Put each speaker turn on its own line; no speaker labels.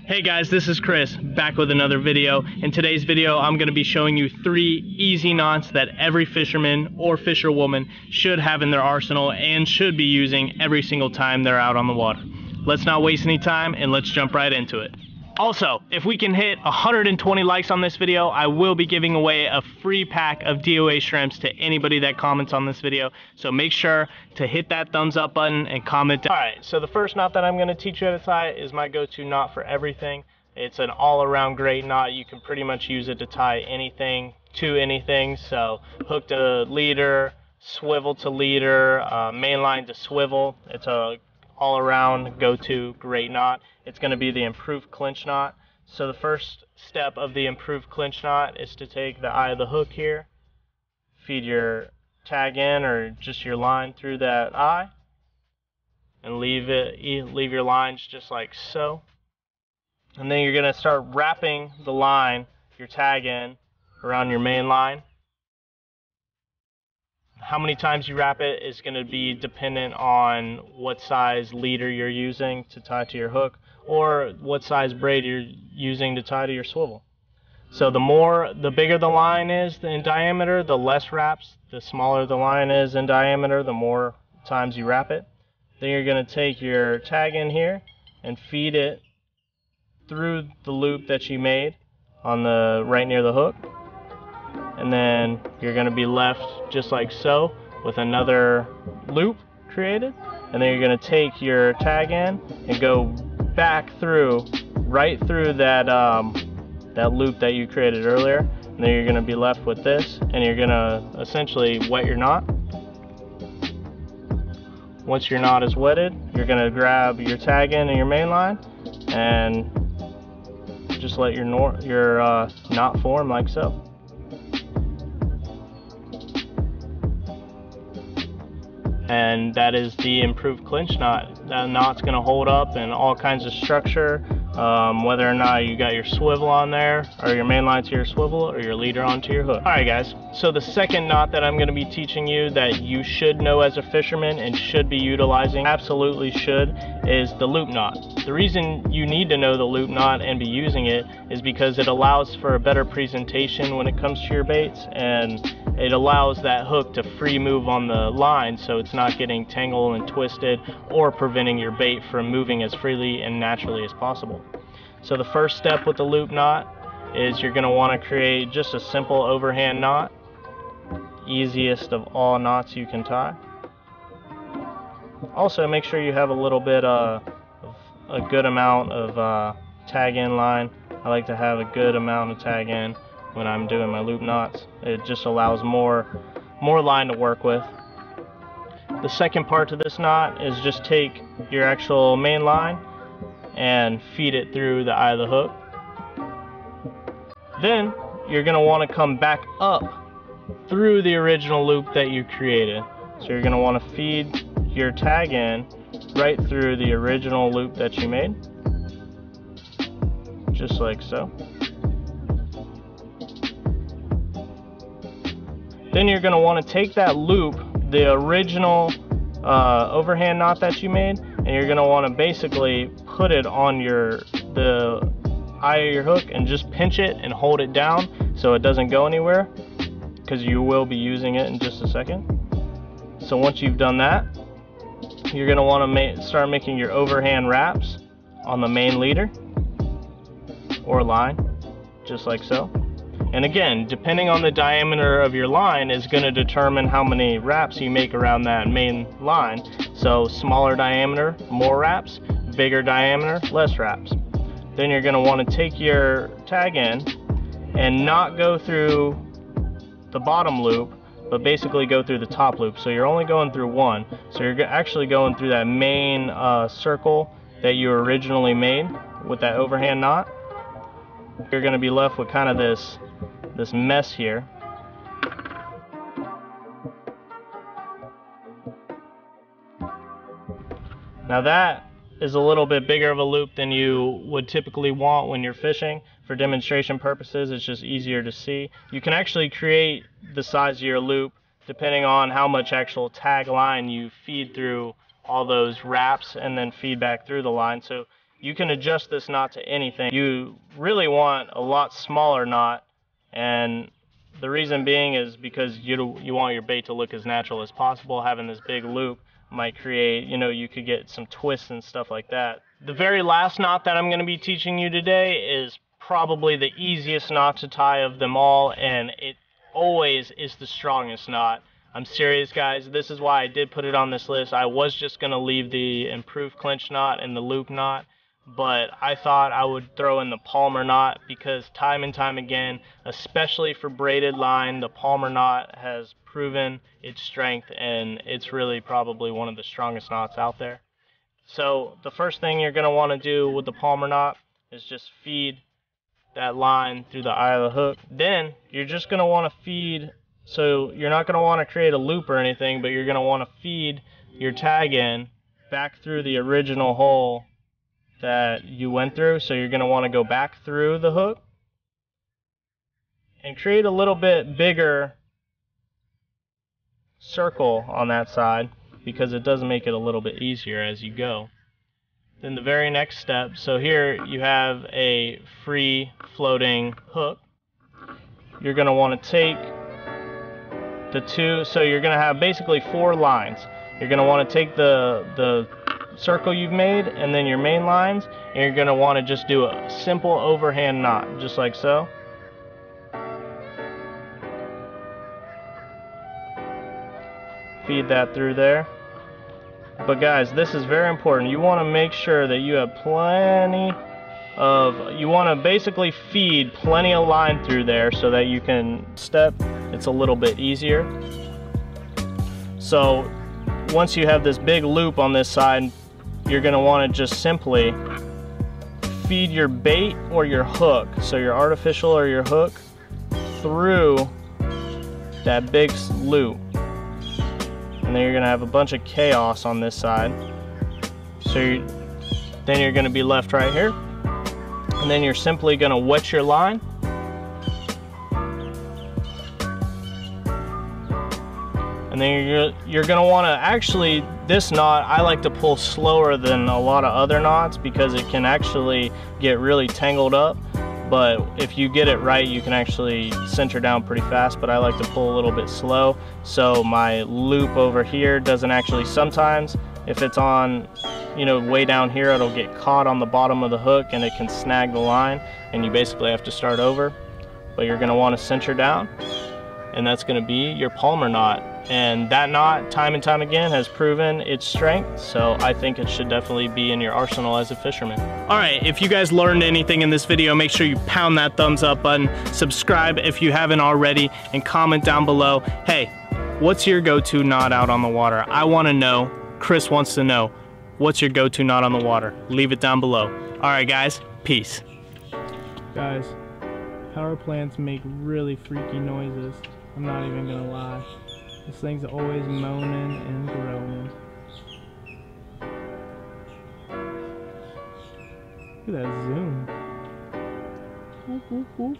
Hey guys, this is Chris, back with another video. In today's video, I'm going to be showing you 3 easy knots that every fisherman or fisherwoman should have in their arsenal and should be using every single time they're out on the water. Let's not waste any time and let's jump right into it. Also, if we can hit 120 likes on this video, I will be giving away a free pack of DOA shrimps to anybody that comments on this video. So make sure to hit that thumbs up button and comment. Alright, so the first knot that I'm going to teach you how to tie is my go-to knot for everything. It's an all-around great knot. You can pretty much use it to tie anything to anything. So hook to leader, swivel to leader, main line to swivel. It's a all-around go-to great knot. It's going to be the improved clinch knot. So the first step of the improved clinch knot is to take the eye of the hook here, feed your tag in or just your line through that eye, and leave your lines just like so. And then you're going to start wrapping the line, your tag in, around your main line. How many times you wrap it is going to be dependent on what size leader you're using to tie to your hook, or what size braid you're using to tie to your swivel. So the bigger the line is in diameter, the less wraps. The smaller the line is in diameter, the more times you wrap it. Then you're going to take your tag in here and feed it through the loop that you made on the right near the hook. And then you're going to be left just like so with another loop created. And then you're going to take your tag in and go back through, right through that that loop that you created earlier. And then you're going to be left with this, and you're going to essentially wet your knot. Once your knot is wetted, you're going to grab your tag in and your main line and just let your knot form like so. And that is the improved clinch knot. That knot's going to hold up in all kinds of structure, whether or not you got your swivel on there, or your main line to your swivel, or your leader onto your hook. Alright guys, so the second knot that I'm going to be teaching you that you should know as a fisherman and should be utilizing, absolutely should, is the loop knot. The reason you need to know the loop knot and be using it is because it allows for a better presentation when it comes to your baits, and it allows that hook to free move on the line so it's not getting tangled and twisted or preventing your bait from moving as freely and naturally as possible. So the first step with the loop knot is you're going to want to create just a simple overhand knot, easiest of all knots you can tie. Also make sure you have a little bit of a good amount of tag in line. I like to have a good amount of tag in when I'm doing my loop knots. It just allows more line to work with. The second part to this knot is just take your actual main line and feed it through the eye of the hook. Then you're going to want to come back up through the original loop that you created. So you're going to want to feed your tag in right through the original loop that you made, just like so. Then you're going to want to take that loop, the original overhand knot that you made, and you're going to want to basically put it on the eye of your hook and just pinch it and hold it down so it doesn't go anywhere, because you will be using it in just a second. So once you've done that, you're going to want to start making your overhand wraps on the main leader or line, just like so. And again, depending on the diameter of your line is going to determine how many wraps you make around that main line. So smaller diameter, more wraps; bigger diameter, less wraps. Then you're going to want to take your tag in and not go through the bottom loop, but basically go through the top loop. So you're only going through one. So you're actually going through that main circle that you originally made with that overhand knot. You're going to be left with kind of this mess here. Now that is a little bit bigger of a loop than you would typically want when you're fishing. For demonstration purposes, it's just easier to see. You can actually create the size of your loop depending on how much actual tag line you feed through all those wraps and then feed back through the line. So you can adjust this knot to anything. You really want a lot smaller knot, and the reason being is because you want your bait to look as natural as possible. Having this big loop might create, you could get some twists and stuff like that. The very last knot that I'm going to be teaching you today is probably the easiest knot to tie of them all, and it always is the strongest knot. I'm serious, guys. This is why I did put it on this list. I was just going to leave the improved clinch knot and the loop knot, but I thought I would throw in the Polamar knot because time and time again, especially for braided line, the Polamar knot has proven its strength, and it's really probably one of the strongest knots out there. So the first thing you're going to want to do with the Polamar knot is just feed that line through the eye of the hook. Then you're just going to want to feed, so you're not going to want to create a loop or anything, but you're going to want to feed your tag in back through the original hole that you went through. So you're going to want to go back through the hook and create a little bit bigger circle on that side, because it does make it a little bit easier as you go. Then the very next step, so here you have a free floating hook. You're going to want to take the two, so you're going to have basically 4 lines. You're going to want to take the circle you've made and then your main lines, and you're going to want to just do a simple overhand knot, just like so. Feed that through there. But guys, this is very important. You want to make sure that you have plenty of, you want to basically feed plenty of line through there so that you can step, it's a little bit easier. So once you have this big loop on this side, you're going to want to just simply feed your bait or your hook, so your artificial or your hook, through that big loop. And then you're going to have a bunch of chaos on this side. So then you're going to be left right here. And then you're simply going to wet your line. And then you're going to want to actually, this knot I like to pull slower than a lot of other knots because it can actually get really tangled up. But if you get it right, you can actually center down pretty fast, but I like to pull a little bit slow. So my loop over here doesn't actually, sometimes if it's on, way down here, it'll get caught on the bottom of the hook and it can snag the line, and you basically have to start over. But you're gonna wanna center down, and that's gonna be your Polamar knot. And that knot, time and time again, has proven its strength, so I think it should definitely be in your arsenal as a fisherman. Alright, if you guys learned anything in this video, make sure you pound that thumbs up button, subscribe if you haven't already, and comment down below, hey, what's your go-to knot out on the water? I want to know, Chris wants to know, what's your go-to knot on the water? Leave it down below. Alright guys, peace. Guys, power plants make really freaky noises. I'm not even gonna lie. This thing's always moaning and growing. Look at that zoom. Whoop, whoop, whoop.